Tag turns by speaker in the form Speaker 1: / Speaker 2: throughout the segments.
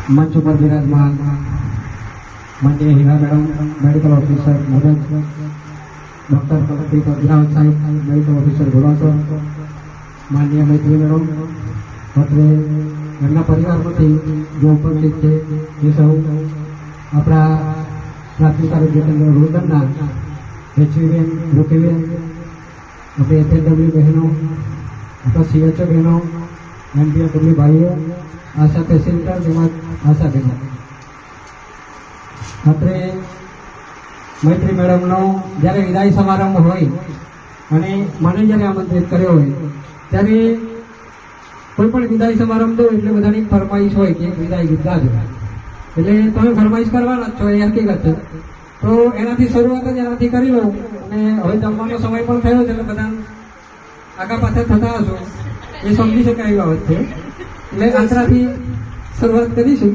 Speaker 1: મંચ ઉપર બિરાજમાન માનનીય હીરા મેડમ, મેડિકલ ઓફિસર મદદ, ડોક્ટર કલપતિ અગ્રવાલ સાહેબ, મેડિકલ ઓફિસર ગોળાસર, માનનીય મૈત્રી મેડમ, અત્રે એમના પરિવારમાંથી જે ઉપસ્થિત છે એ સૌ આપણા પ્રાથમિક આરોગ્ય કેન્દ્ર રોદરના એચવીબેન, રૂકીબેન, આપણી એફએનડબલ્યુ બહેનો, આપણા સીએચઓ બહેનો, એમપીએડબલ્યુ ભાઈઓ, આશા તહેસીલદાર તેમજ આશા બહેનો. આપણે મૈત્રી મેડમનો જ્યારે વિદાય સમારંભ હોય અને મને જ્યારે આમંત્રિત કર્યો હોય ત્યારે કોઈ પણ વિદાય સમારંભ હોય એટલે બધાની ફરમાઈશ હોય કે વિદાય ગીત ગાજો, એટલે તમે ફરમાઈશ કરવાના જ છો, એ હકીકત છે. તો એનાથી શરૂઆત જ એનાથી કરી લઉં અને હવે જમવાનો સમય પણ થયો છે એટલે બધા આગા પાછળ થતા હશો એ સમજી શકાય એવી બાબત છે, એટલે આંતરાથી શરૂઆત કરીશું.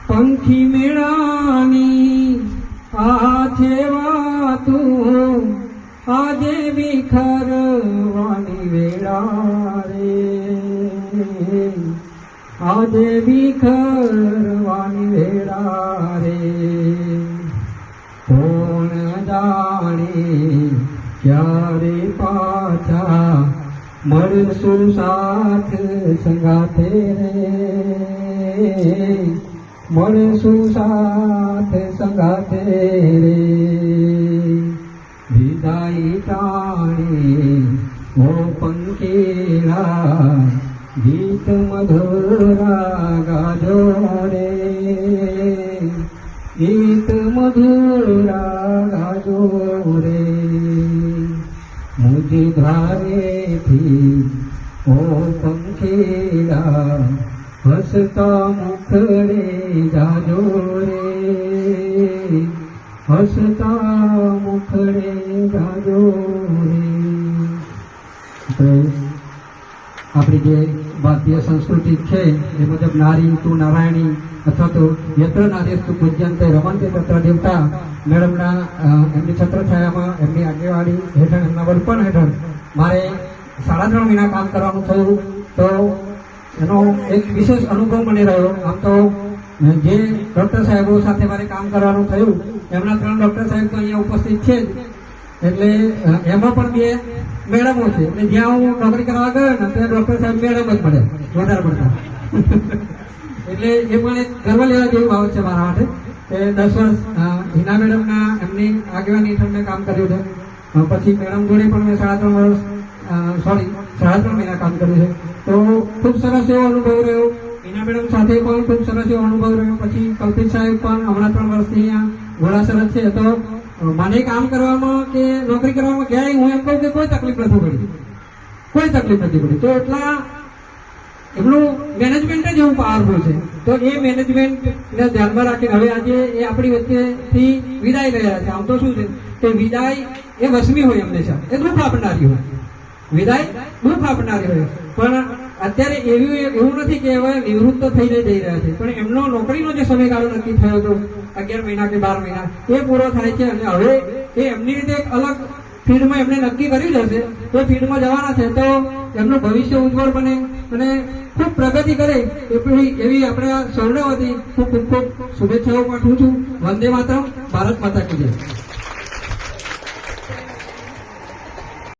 Speaker 1: પંખી મેળાની આ છે વાતું, આજે વિખરવાની વેળા રે, આજે વિખરવાની વેળા રે, કોણ જાણે ક્યારે પાછા મળશું સાથ સંગાથે રે, મળશું સાથ સંગાથે રે, વિદાય ટાણે ઓ પંખીડા ગીત મધુરા ગાજો રે, ગીત મધુરા ગાજો રે, મુજ ધારેથી ઓ પંખીડા હસતા મુખડે જાજો રે, હસતા મુખડે જાજો રે. આપણી જે ભારતીય સંસ્કૃતિ છે એ મુજબ નારી તું નારાયણી અથવા તો યત્ર નાર્યસ્તુ પૂજ્યંતે રમંતે તત્ર દેવતા મેડમના એમની છત્રછાયામાં એમની આગેવાડી હેઠળ એમના વડપણ હેઠળ મારે 3.5 મહિના કામ કરવાનું થયું. તો એનો એક વિશેષ અનુભવ મને રહ્યો. આમ તો જે ડૉક્ટર સાહેબો સાથે મારે કામ કરવાનું થયું એમના 3 ડૉક્ટર સાહેબ તો અહીંયા ઉપસ્થિત છે જ, એટલે એમાં પણ 2 મેડમો છે, એટલે જ્યાં હું નોકરી કરવા ગયો ને ત્યાં ડૉક્ટર સાહેબ મેડમ જ મળે વધારે પડતા. એટલે એ પણ એક ગર્વ લેવા જેવી બાબત છે મારા માટે કે 10 વર્ષ હિના મેડમના એમની આગેવાની હેઠળ મેં કામ કર્યું છે. પછી મેડમ જોડે પણ મેં 3.5 મહિના કામ કર્યું છે. તો ખૂબ સરસ એવો અનુભવ રહ્યો. હિના મેડમ સાથે પણ ખૂબ સરસ એવો અનુભવ રહ્યો. પછી કલ્પિત સાહેબ પણ હમણાં 3 વર્ષથી અહીંયા ઘોડાસર જ છે. તો મને કામ કરવામાં કે નોકરી કરવામાં ક્યાંય હું એમ કહું કે કોઈ તકલીફ નથી પડી, કોઈ તકલીફ નથી પડી. તો એટલા એમનું મેનેજમેન્ટ જ એવું પાવરફુલ છે. તો એ મેનેજમેન્ટને ધ્યાનમાં રાખીને હવે આજે એ આપણી વચ્ચેથી વિદાય રહ્યા છે. આમ તો શું છે કે વિદાય એ વસમી હોય, હંમેશા એ દુઃખ આપનારી હોય, વિદાય દુઃખ આપનારી હોય. પણ અત્યારે એવું નથી કે હવે નિવૃત્ત થઈને જઈ રહ્યા છે, પણ એમનો નોકરીનો જે સમયગાળો નક્કી થયો હતો 11 મહિના કે 12 મહિના એ પૂરો થાય છે અને હવે એ એમની રીતે એક અલગ ફિલ્ડમાં એમને નક્કી કર્યું જ હશે તો ફિલ્ડમાં જવાના છે. તો એમનું ભવિષ્ય ઉજ્જવળ બને અને ખૂબ પ્રગતિ કરે એવી આપણે સૌને વતી ખૂબ ખૂબ શુભેચ્છાઓ પાઠવું છું. વંદે માતરમ, ભારત માતા કી જય.